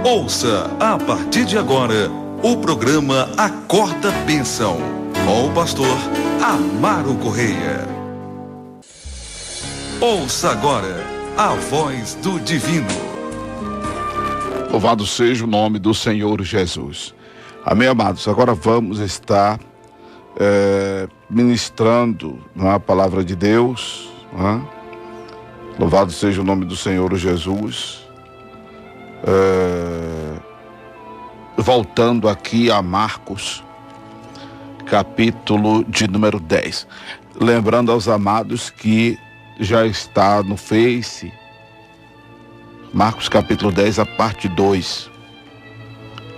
Ouça a partir de agora o programa Acorda Bênção, com o pastor Amaro Correia. Ouça agora a voz do divino. Louvado seja o nome do Senhor Jesus. Amém, amados? Agora vamos estar ministrando a palavra de Deus. Louvado seja o nome do Senhor Jesus. Voltando aqui a Marcos, capítulo de número 10. Lembrando aos amados que já está no Face, Marcos capítulo 10, a parte 2.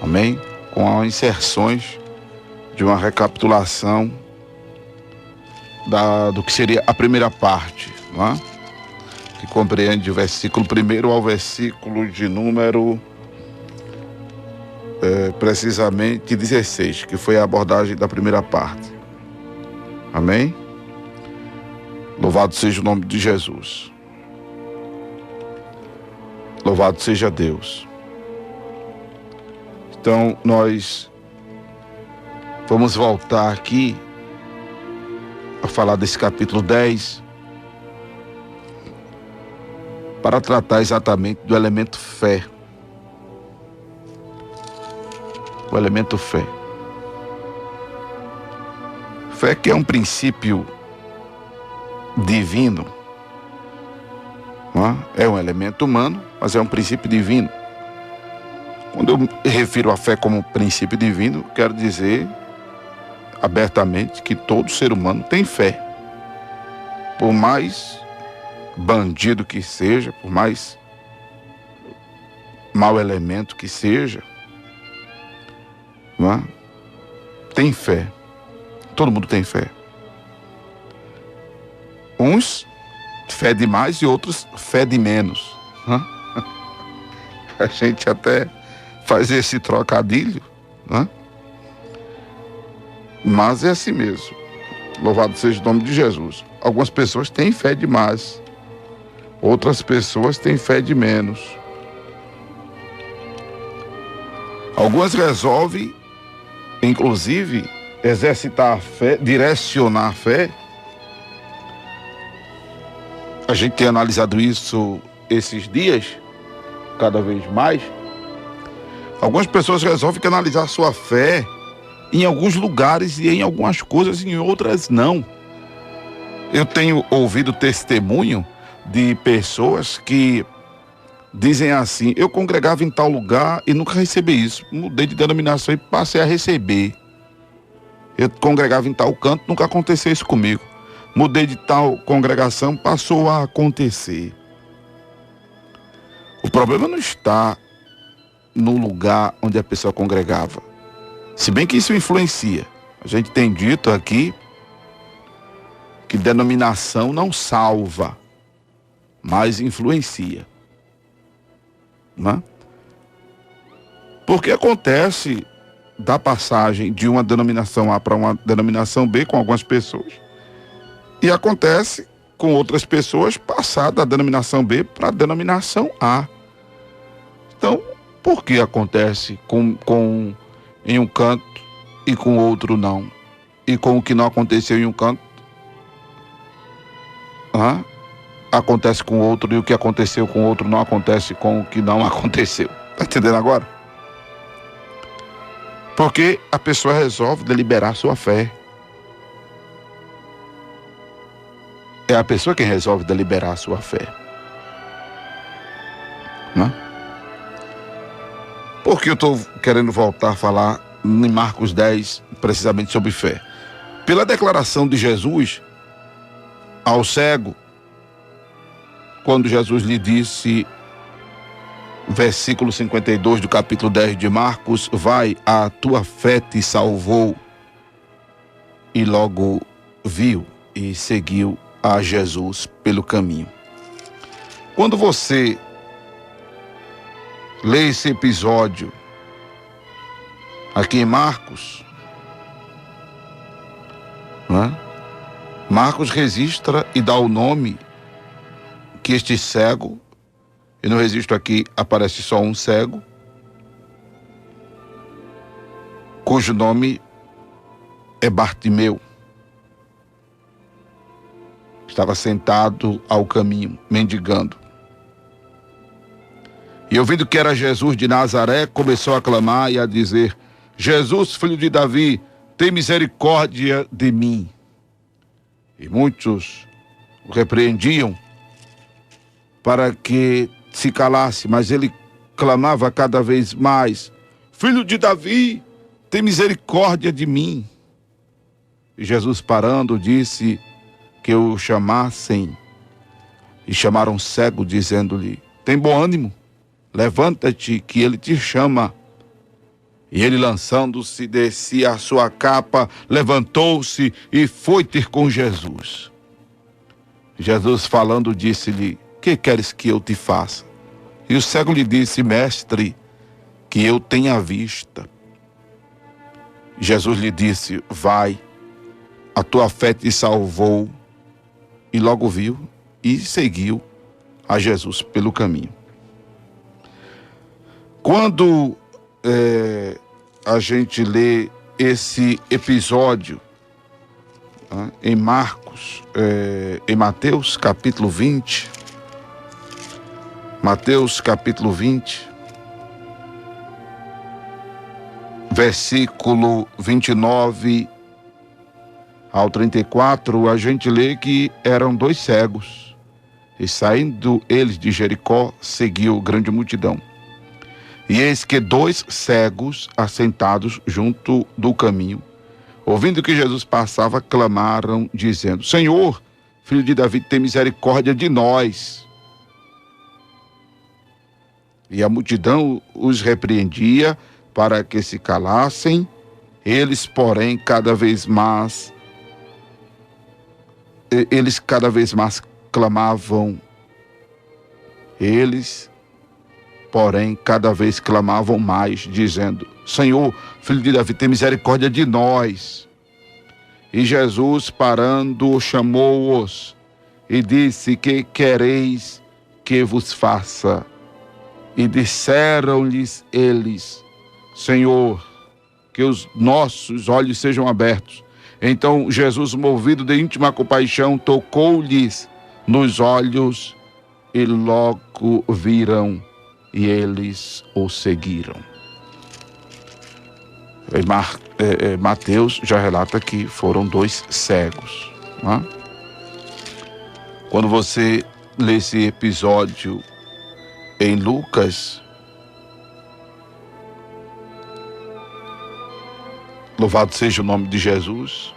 Amém? Com as inserções de uma recapitulação do que seria a primeira parte, não é? Que compreende o versículo 1 ao versículo de número precisamente 16, que foi a abordagem da primeira parte. Amém? Louvado seja o nome de Jesus. Louvado seja Deus. Então nós vamos voltar aqui a falar desse capítulo 10 para tratar exatamente do elemento fé. O elemento fé. Fé que é um princípio divino. Não é? É um elemento humano, mas é um princípio divino. Quando eu me refiro à fé como princípio divino, quero dizer abertamente que todo ser humano tem fé. Por mais bandido que seja, por mais mau elemento que seja, não é? Tem fé. Todo mundo tem fé. Uns fé de mais e outros fé de menos. Não é? A gente até faz esse trocadilho, não é? Mas é assim mesmo. Louvado seja o nome de Jesus. Algumas pessoas têm fé demais. Outras pessoas têm fé de menos. Algumas resolvem, inclusive, exercitar a fé, direcionar a fé. A gente tem analisado isso esses dias, cada vez mais. Algumas pessoas resolvem canalizar sua fé em alguns lugares e em algumas coisas, em outras não. Eu tenho ouvido testemunho de pessoas que dizem assim: eu congregava em tal lugar e nunca recebi isso. Mudei de denominação e passei a receber. Eu congregava em tal canto, nunca aconteceu isso comigo. Mudei de tal congregação, passou a acontecer. O problema não está no lugar onde a pessoa congregava. Se bem que isso influencia. A gente tem dito aqui que denominação não salva, mas influencia. Não é? Porque acontece da passagem de uma denominação A para uma denominação B com algumas pessoas, e acontece com outras pessoas passar da denominação B para a denominação A. Então, por que acontece em um canto e com outro não? E com o que não aconteceu em um canto, acontece com outro, e o que aconteceu com outro não acontece com o que não aconteceu. Está entendendo agora? Porque a pessoa resolve deliberar sua fé. É a pessoa quem resolve deliberar sua fé. Não? Por que eu estou querendo voltar a falar em Marcos 10, precisamente sobre fé? Pela declaração de Jesus ao cego, quando Jesus lhe disse, versículo 52 do capítulo 10 de Marcos: vai, a tua fé te salvou. E logo viu e seguiu a Jesus pelo caminho. Quando você lê esse episódio aqui em Marcos, não é? Marcos registra e dá o nome que este cego, e no registro aqui aparece só um cego, cujo nome é Bartimeu. Estava sentado ao caminho, mendigando. E ouvindo que era Jesus de Nazaré, começou a clamar e a dizer: Jesus, filho de Davi, tem misericórdia de mim. E muitos o repreendiam para que se calasse, mas ele clamava cada vez mais: Filho de Davi, tem misericórdia de mim. E Jesus, parando, disse que o chamassem. E chamaram o cego, dizendo-lhe: tem bom ânimo, levanta-te, que ele te chama. E ele, lançando-se, descia a sua capa, levantou-se e foi ter com Jesus. Jesus, falando, disse-lhe: que queres que eu te faça? E o cego lhe disse: mestre, que eu tenha vista. Jesus lhe disse: vai, a tua fé te salvou. E logo viu e seguiu a Jesus pelo caminho. Quando a gente lê esse episódio em Marcos, em Mateus capítulo 20, versículo 29 ao 34, a gente lê que eram 2 cegos, e saindo eles de Jericó, seguiu grande multidão. E eis que 2 cegos, assentados junto do caminho, ouvindo que Jesus passava, clamaram, dizendo: Senhor, filho de Davi, tem misericórdia de nós. E a multidão os repreendia para que se calassem. Eles, porém, cada vez mais clamavam. Eles, porém, cada vez clamavam mais, dizendo: Senhor, filho de Davi, tem misericórdia de nós. E Jesus, parando, chamou-os e disse: que quereis que vos faça? E disseram-lhes eles: Senhor, que os nossos olhos sejam abertos. Então Jesus, movido de íntima compaixão, tocou-lhes nos olhos, e logo viram, e eles o seguiram. Mateus já relata que foram 2 cegos. Né? Quando você lê esse episódio em Lucas, louvado seja o nome de Jesus,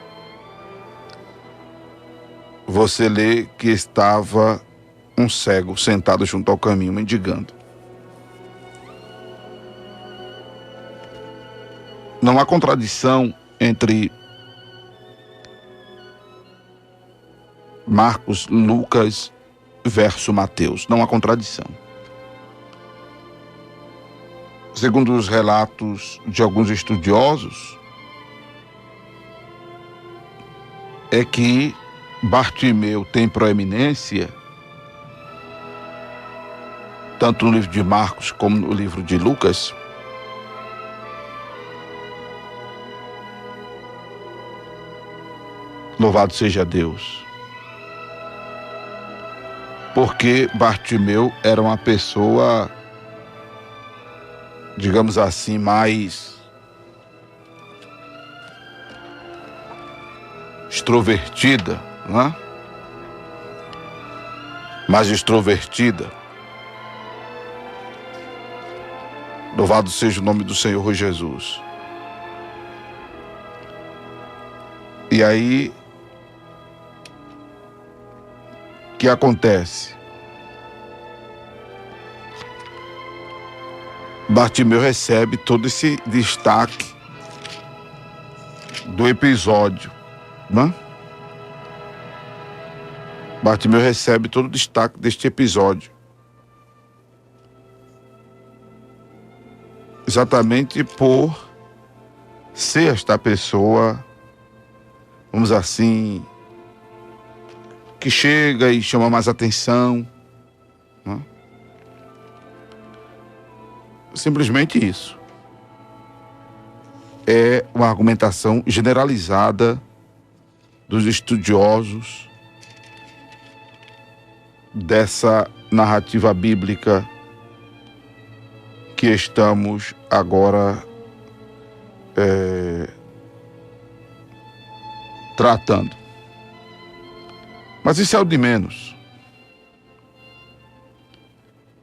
você lê que estava um cego sentado junto ao caminho, mendigando. Não há contradição entre Marcos, Lucas versus Mateus. Não há contradição. Segundo os relatos de alguns estudiosos, é que Bartimeu tem proeminência tanto no livro de Marcos como no livro de Lucas, louvado seja Deus, porque Bartimeu era uma pessoa, digamos assim, mais extrovertida, né? Mais extrovertida. Louvado seja o nome do Senhor Jesus. E aí, o que acontece? Bartimeu recebe todo esse destaque do episódio, né? Bartimeu recebe todo o destaque deste episódio, exatamente por ser esta pessoa, vamos assim, que chega e chama mais atenção, né? Simplesmente isso. é uma argumentação generalizada dos estudiosos dessa narrativa bíblica que estamos agora tratando. Mas isso é o de menos.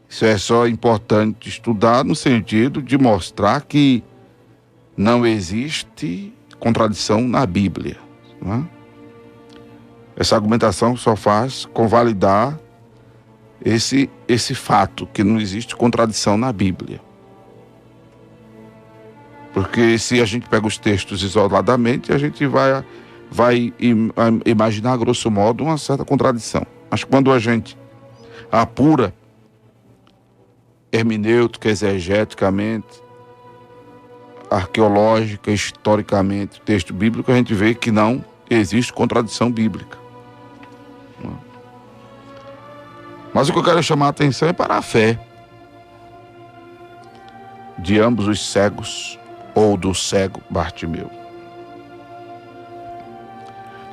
Isso é só importante estudar no sentido de mostrar que não existe contradição na Bíblia, não é? Essa argumentação só faz convalidar esse fato, que não existe contradição na Bíblia. Porque se a gente pega os textos isoladamente, a gente vai imaginar, grosso modo, uma certa contradição. Mas quando a gente apura hermenêutica, exegeticamente, arqueológica, historicamente, o texto bíblico, a gente vê que não existe contradição bíblica. Mas o que eu quero chamar a atenção é para a fé de ambos os cegos, ou do cego Bartimeu.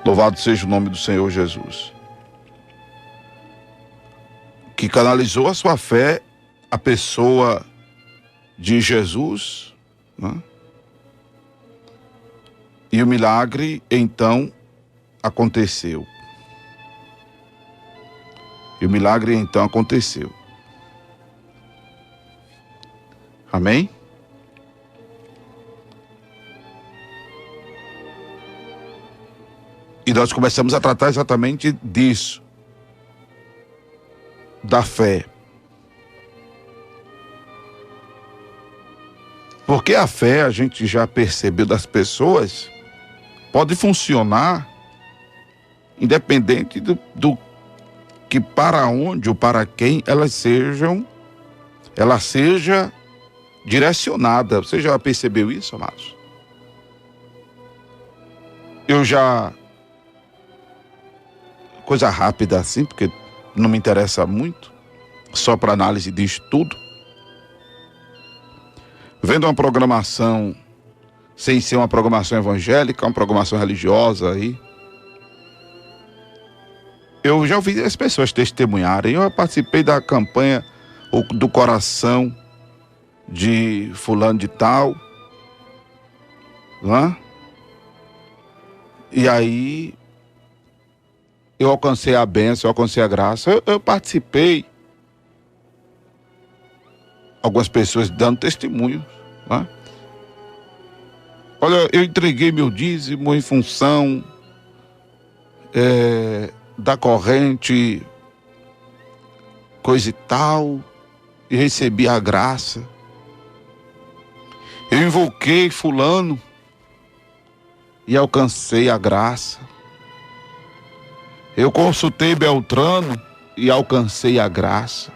Louvado seja o nome do Senhor Jesus, que canalizou a sua fé a pessoa de Jesus, né? E o milagre então aconteceu. Amém? E nós começamos a tratar exatamente disso, da fé. Porque a fé, a gente já percebeu das pessoas, pode funcionar independente do que para onde ou para quem ela seja direcionada. Você já percebeu isso, amados? Coisa rápida assim, porque não me interessa muito, só para análise de estudo. Vendo uma programação, sem ser uma programação evangélica, uma programação religiosa aí, eu já ouvi as pessoas testemunharem. Eu participei da campanha do coração de fulano de tal, né? E aí eu alcancei a bênção, eu alcancei a graça. Eu participei. Algumas pessoas dando testemunho, né? Olha, eu entreguei meu dízimo em função da corrente, coisa e tal, e recebi a graça. Eu invoquei fulano e alcancei a graça. Eu consultei Beltrano e alcancei a graça.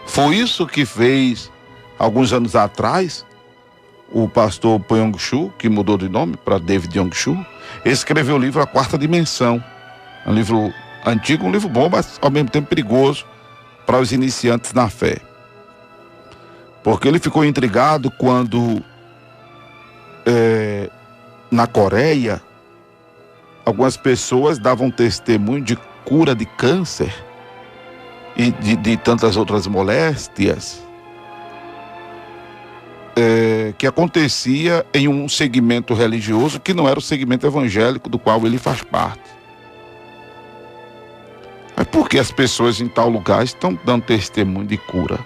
Foi isso que fez, alguns anos atrás, o pastor Pyong-Soo, que mudou de nome para David Yong-Soo, escreveu o livro A Quarta Dimensão. É um livro antigo, um livro bom, mas ao mesmo tempo perigoso para os iniciantes na fé. Porque ele ficou intrigado quando, na Coreia, algumas pessoas davam testemunho de cura de câncer e de tantas outras moléstias, que acontecia em um segmento religioso que não era o segmento evangélico do qual ele faz parte. Mas por que as pessoas em tal lugar estão dando testemunho de cura?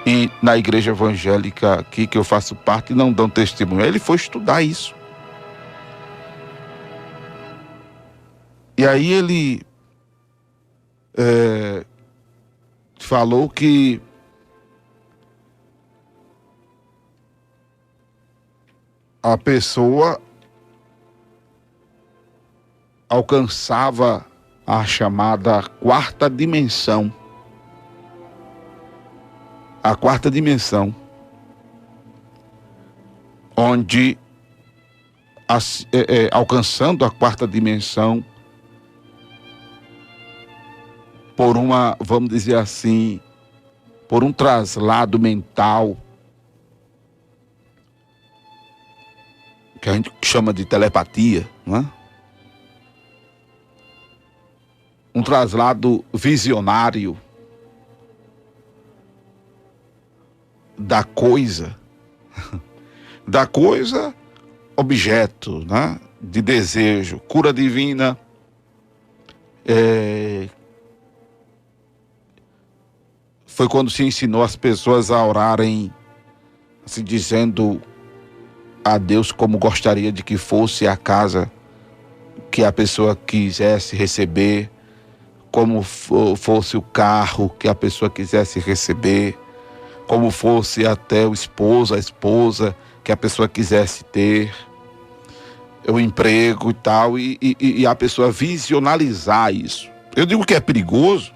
E na igreja evangélica aqui que eu faço parte não dão testemunho? Ele foi estudar isso. E aí ele falou que a pessoa alcançava a chamada quarta dimensão. A quarta dimensão, onde alcançando a quarta dimensão por vamos dizer assim, por um traslado mental, que a gente chama de telepatia, não é? Um traslado visionário da coisa, objeto, né? De desejo, cura divina, foi quando se ensinou as pessoas a orarem, assim, dizendo a Deus como gostaria de que fosse a casa que a pessoa quisesse receber, como fosse o carro que a pessoa quisesse receber, como fosse até o esposo, a esposa que a pessoa quisesse ter, o emprego e tal, e a pessoa visionalizar isso. Eu digo que é perigoso,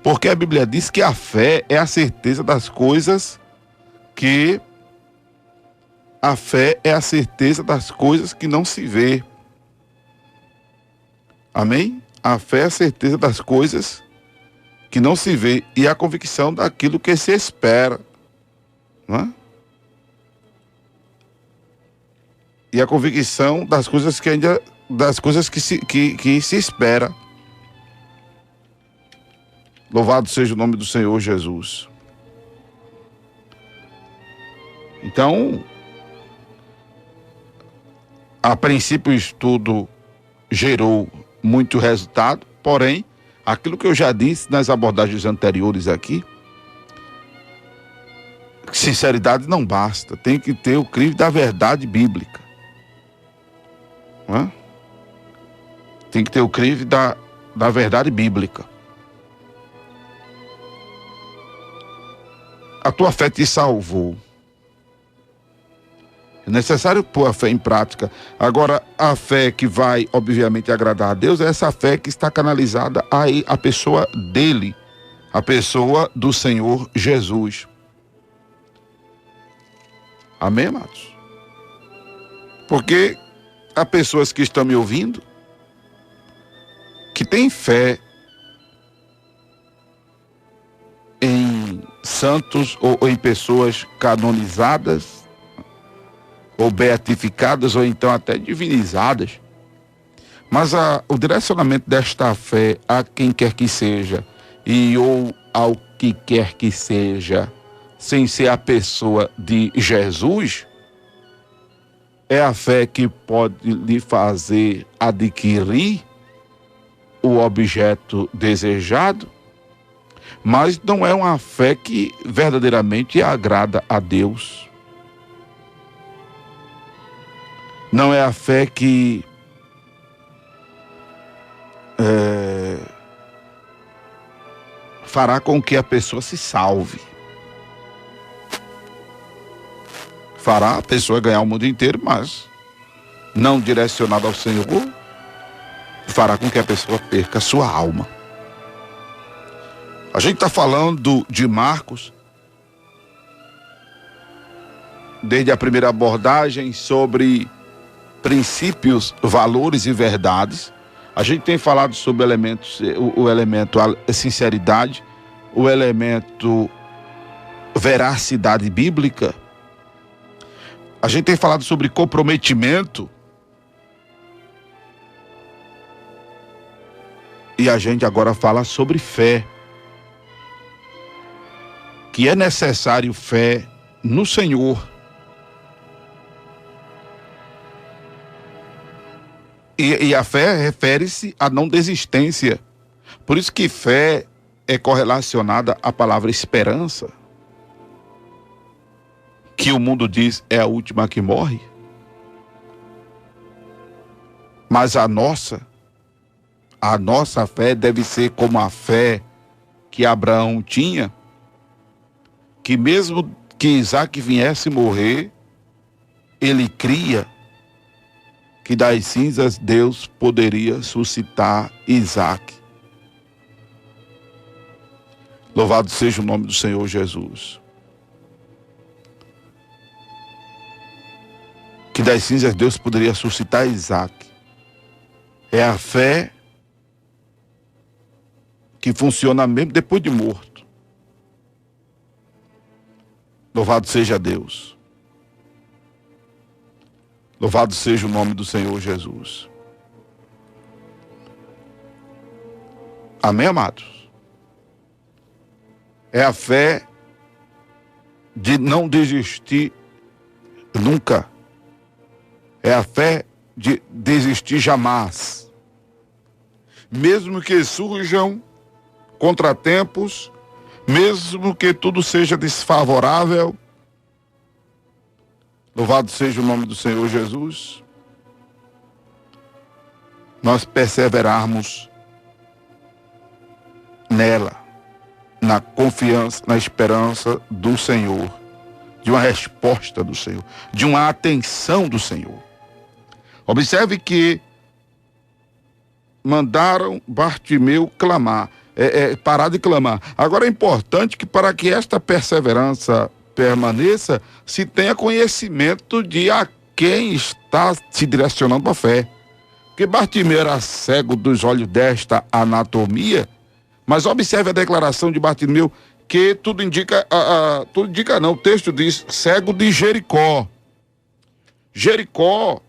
porque a Bíblia diz que a fé é a certeza das coisas que... A fé é a certeza das coisas que não se vê. Amém? A fé é a certeza das coisas que não se vê e a convicção daquilo que se espera. Não é? E a convicção das coisas que se espera. Louvado seja o nome do Senhor Jesus. Então, a princípio o estudo gerou muito resultado, porém, aquilo que eu já disse nas abordagens anteriores aqui, sinceridade não basta, tem que ter o crivo da verdade bíblica. Não é? Tem que ter o crivo da verdade bíblica. A tua fé te salvou. É necessário pôr a fé em prática. Agora, a fé que vai, obviamente, agradar a Deus é essa fé que está canalizada aí, a pessoa dele, a pessoa do Senhor Jesus. Amém, amados? Porque há pessoas que estão me ouvindo que têm fé em santos ou em pessoas canonizadas, ou beatificadas, ou então até divinizadas. Mas o direcionamento desta fé a quem quer que seja, ou ao que quer que seja, sem ser a pessoa de Jesus, é a fé que pode lhe fazer adquirir o objeto desejado, mas não é uma fé que verdadeiramente agrada a Deus. Não é a fé que fará com que a pessoa se salve. Fará a pessoa ganhar o mundo inteiro, mas não direcionada ao Senhor, fará com que a pessoa perca a sua alma. A gente está falando de Marcos, desde a primeira abordagem sobre princípios, valores e verdades. A gente tem falado sobre elementos, o elemento a sinceridade, o elemento veracidade bíblica. A gente tem falado sobre comprometimento. E a gente agora fala sobre fé. Que é necessário fé no Senhor. E a fé refere-se à não desistência. Por isso que fé é correlacionada à palavra esperança, que o mundo diz é a última que morre. Mas a nossa fé deve ser como a fé que Abraão tinha, que mesmo que Isaac viesse morrer, ele cria que das cinzas Deus poderia suscitar Isaac. Louvado seja o nome do Senhor Jesus. Que das cinzas Deus poderia suscitar Isaac. É a fé que funciona mesmo depois de morto. Louvado seja Deus. Louvado seja o nome do Senhor Jesus. Amém, amados? É a fé de não desistir nunca. É a fé de desistir jamais. Mesmo que surjam contratempos, mesmo que tudo seja desfavorável, louvado seja o nome do Senhor Jesus, nós perseverarmos nela, na confiança, na esperança do Senhor, de uma resposta do Senhor, de uma atenção do Senhor. Observe que mandaram Bartimeu clamar, parar de clamar. Agora é importante que para que esta perseverança permaneça, se tenha conhecimento de a quem está se direcionando a fé. Porque Bartimeu era cego dos olhos desta anatomia, mas observe a declaração de Bartimeu, que tudo indica, o texto diz, cego de Jericó. Jericó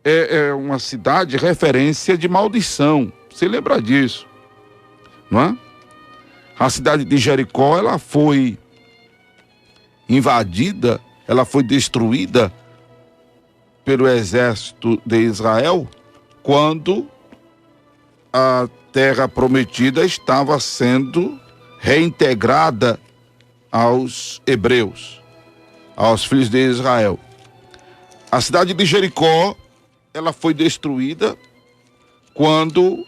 é uma cidade referência de maldição. Você lembra disso, não é? A cidade de Jericó, ela foi invadida, ela foi destruída pelo exército de Israel quando a terra prometida estava sendo reintegrada aos hebreus, aos filhos de Israel. A cidade de Jericó, ela foi destruída quando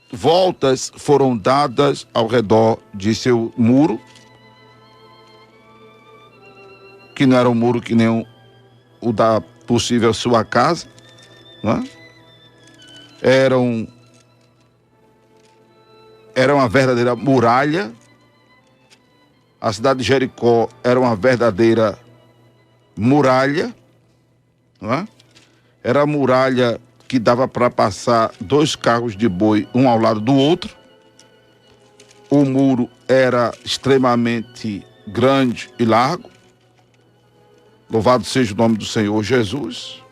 voltas foram dadas ao redor de seu muro, que não era um muro que nem o da possível sua casa, não é? Era uma verdadeira muralha. A cidade de Jericó era uma verdadeira muralha, não é? Era a muralha que dava para passar 2 carros de boi, um ao lado do outro. O muro era extremamente grande e largo. Louvado seja o nome do Senhor Jesus.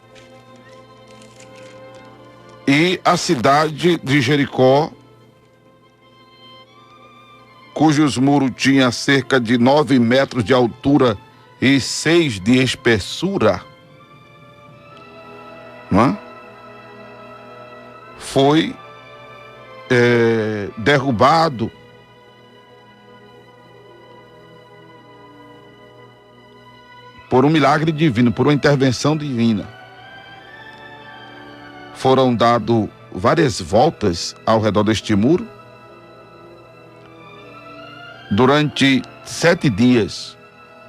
E a cidade de Jericó, cujos muros tinham cerca de 9 metros de altura e 6 de espessura, não é? Foi derrubado por um milagre divino, por uma intervenção divina. Foram dadas várias voltas ao redor deste muro. Durante 7 dias,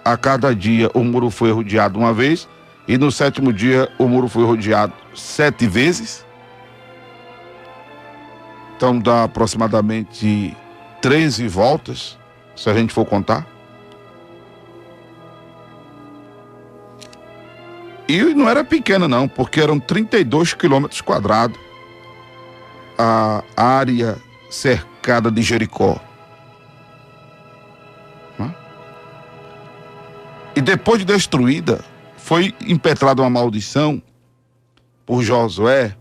a cada dia o muro foi rodeado uma vez, e no 7º dia o muro foi rodeado 7 vezes. Então dá aproximadamente 13 voltas, se a gente for contar. E não era pequena não, porque eram 32 quilômetros quadrados a área cercada de Jericó. E depois de destruída, foi impetrada uma maldição por Josué,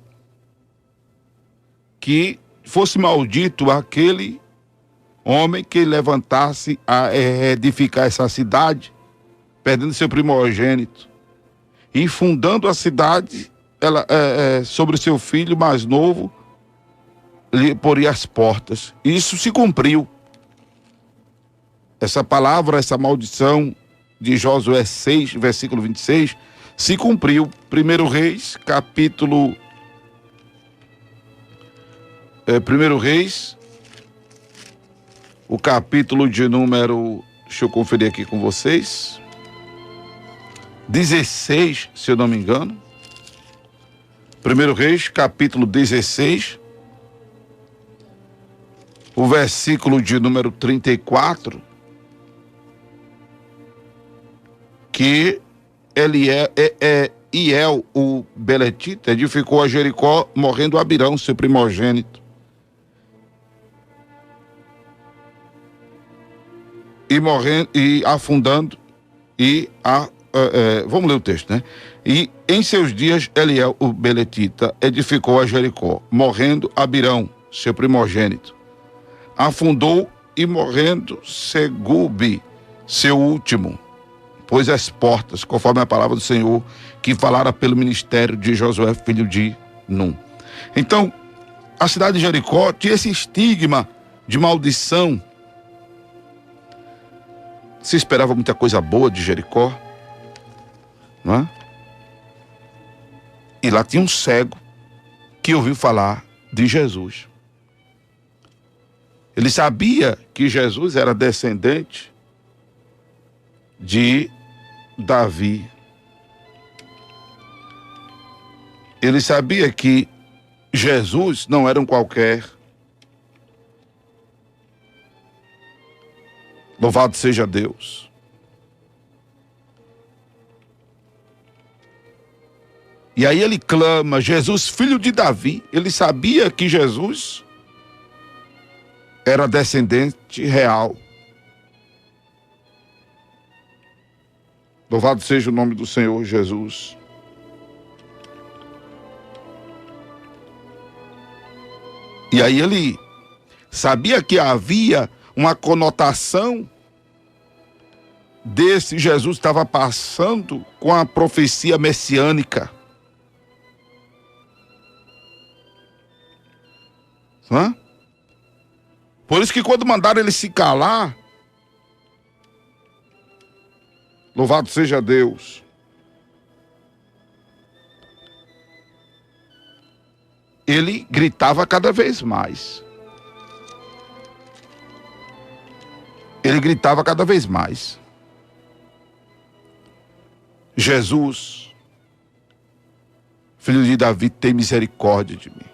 que fosse maldito aquele homem que levantasse a edificar essa cidade, perdendo seu primogênito, e fundando a cidade, ela, sobre seu filho mais novo, lhe poria as portas. Isso se cumpriu. Essa palavra, essa maldição de Josué 6, versículo 26, se cumpriu. 1 Reis, capítulo... 1 Reis, o capítulo de número... Deixa eu conferir aqui com vocês. 16, se eu não me engano. 1 Reis, capítulo 16, o versículo de número 34, que Iel, o beletita, edificou a Jericó, morrendo Abirão, seu primogênito. E morrendo, e afundando, e vamos ler o texto, né? E em seus dias, Eliel, o beletita, edificou a Jericó, morrendo Abirão, seu primogênito. Afundou e morrendo Segube, seu último, pôs as portas, conforme a palavra do Senhor, que falara pelo ministério de Josué, filho de Num. Então, a cidade de Jericó tinha esse estigma de maldição. Se esperava muita coisa boa de Jericó, não é? E lá tinha um cego que ouviu falar de Jesus. Ele sabia que Jesus era descendente de Davi. Ele sabia que Jesus não era um qualquer. Louvado seja Deus. E aí ele clama, Jesus, filho de Davi. Ele sabia que Jesus era descendente real. Louvado seja o nome do Senhor Jesus. E aí ele sabia que havia uma conotação desse Jesus estava passando com a profecia messiânica. Hã? Por isso que quando mandaram ele se calar, louvado seja Deus, ele gritava cada vez mais. Ele gritava cada vez mais. Jesus, filho de Davi, tem misericórdia de mim.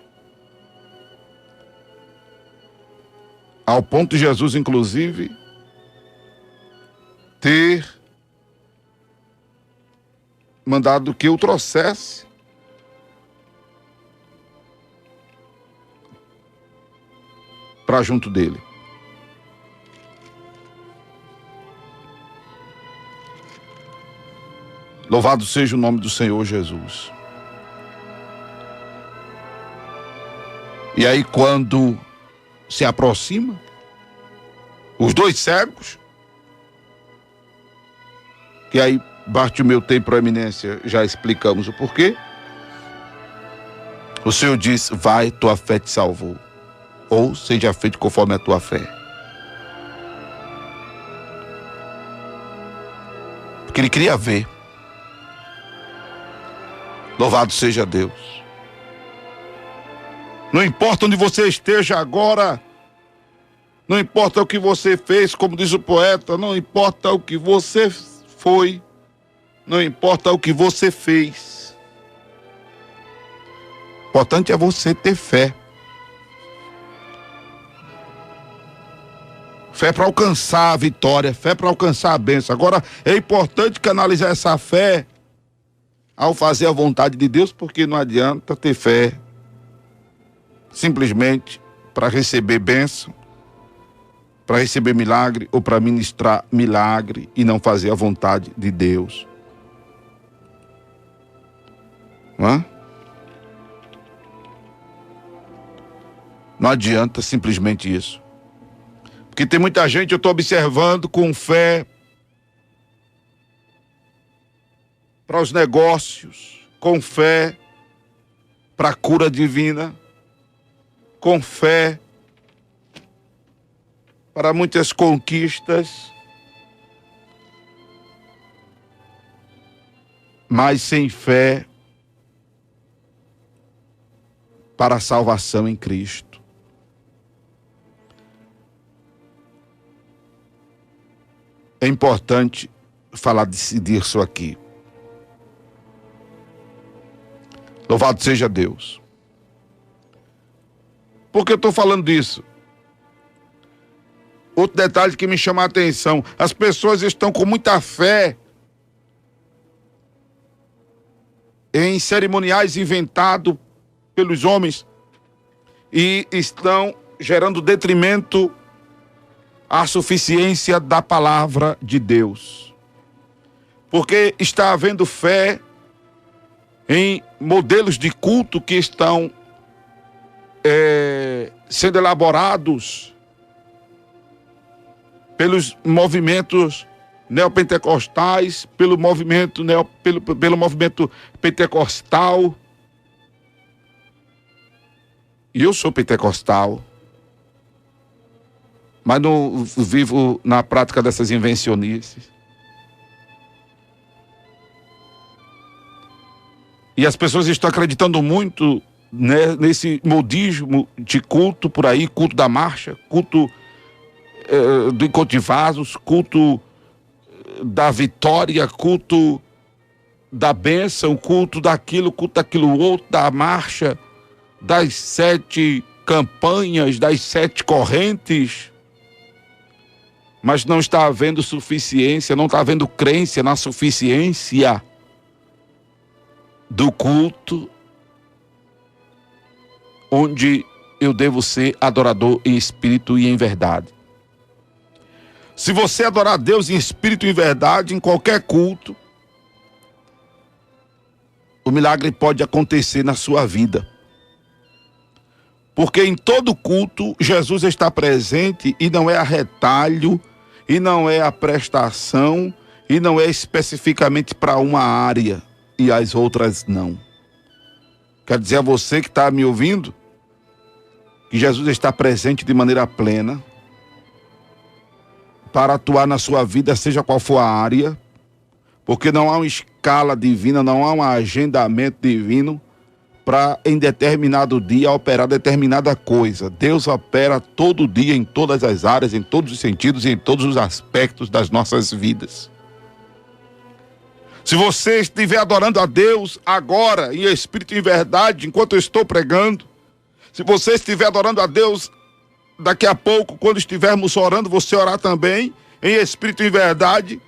Ao ponto de Jesus, inclusive, ter mandado que o trouxesse para junto dele. Louvado seja o nome do Senhor Jesus. E aí quando se aproxima, os dois cegos, que aí Bartimeu tem proeminência, já explicamos o porquê. O Senhor diz, vai, tua fé te salvou. Ou seja feito conforme a tua fé. Porque ele queria ver. Louvado seja Deus. Não importa onde você esteja agora, não importa o que você fez, como diz o poeta, não importa o que você foi, não importa o que você fez. O importante é você ter fé. Fé para alcançar a vitória, fé para alcançar a bênção. Agora, é importante canalizar essa fé ao fazer a vontade de Deus, porque não adianta ter fé simplesmente para receber bênção, para receber milagre ou para ministrar milagre e não fazer a vontade de Deus. Não é? Não adianta simplesmente isso. Porque tem muita gente, eu estou observando, com fé para os negócios, com fé para a cura divina, com fé para muitas conquistas, mas sem fé para a salvação em Cristo. É importante falar disso aqui. Louvado seja Deus. Por que eu estou falando disso? Outro detalhe que me chama a atenção. As pessoas estão com muita fé em cerimoniais inventados pelos homens e estão gerando detrimento à suficiência da palavra de Deus. Porque está havendo fé em modelos de culto que estão sendo elaborados pelos movimentos neopentecostais, pelo movimento pentecostal. E eu sou pentecostal, mas não vivo na prática dessas invencionices. E as pessoas estão acreditando muito, né, nesse modismo de culto por aí, culto da marcha, culto do encontro de vasos, culto da vitória, culto da bênção, culto daquilo outro, da marcha, das 7 campanhas, das 7 correntes. Mas não está havendo suficiência, não está havendo crença na suficiência do culto onde eu devo ser adorador em espírito e em verdade. Se você adorar a Deus em espírito e em verdade, em qualquer culto, o milagre pode acontecer na sua vida. Porque em todo culto, Jesus está presente e não é a retalho, e não é a prestação, e não é especificamente para uma área e as outras não. Quero dizer a você que está me ouvindo, que Jesus está presente de maneira plena para atuar na sua vida, seja qual for a área, porque não há uma escala divina, não há um agendamento divino para em determinado dia operar determinada coisa. Deus opera todo dia, em todas as áreas, em todos os sentidos e em todos os aspectos das nossas vidas. Se você estiver adorando a Deus agora, em espírito e em verdade, enquanto eu estou pregando, se você estiver adorando a Deus daqui a pouco, quando estivermos orando, você orar também, em espírito e em verdade,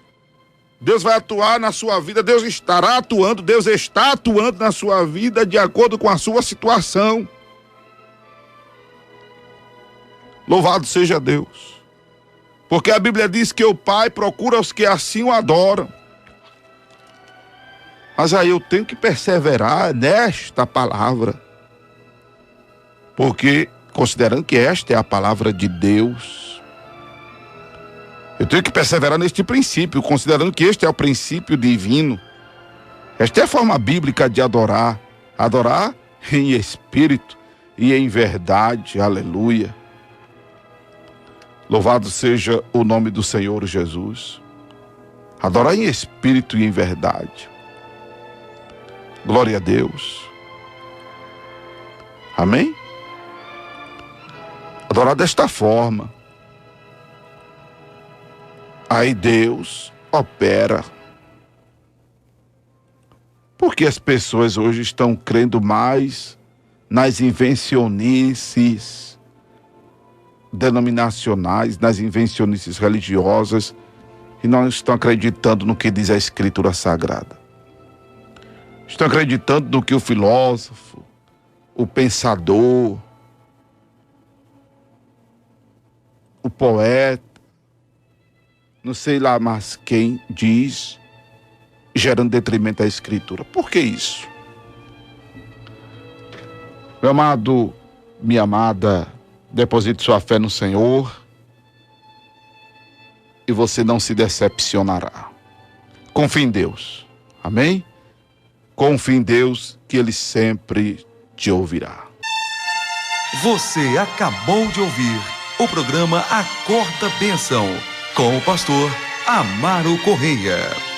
Deus vai atuar na sua vida, Deus estará atuando, Deus está atuando na sua vida de acordo com a sua situação. Louvado seja Deus. Porque a Bíblia diz que o Pai procura os que assim o adoram. Mas aí eu tenho que perseverar nesta palavra. Porque, considerando que esta é a palavra de Deus, eu tenho que perseverar neste princípio, considerando que este é o princípio divino. Esta é a forma bíblica de adorar. Adorar em espírito e em verdade. Aleluia. Louvado seja o nome do Senhor Jesus. Adorar em espírito e em verdade. Glória a Deus. Amém? Adorar desta forma. Aí Deus opera. Porque as pessoas hoje estão crendo mais nas invencionices denominacionais, nas invencionices religiosas, e não estão acreditando no que diz a Escritura Sagrada. Estão acreditando no que o filósofo, o pensador, o poeta, não sei lá mais quem diz, gerando detrimento à Escritura. Por que isso? Meu amado, minha amada, deposite sua fé no Senhor e você não se decepcionará. Confie em Deus. Amém? Confie em Deus que Ele sempre te ouvirá. Você acabou de ouvir o programa Acorda Bênção com o pastor Amaro Correia.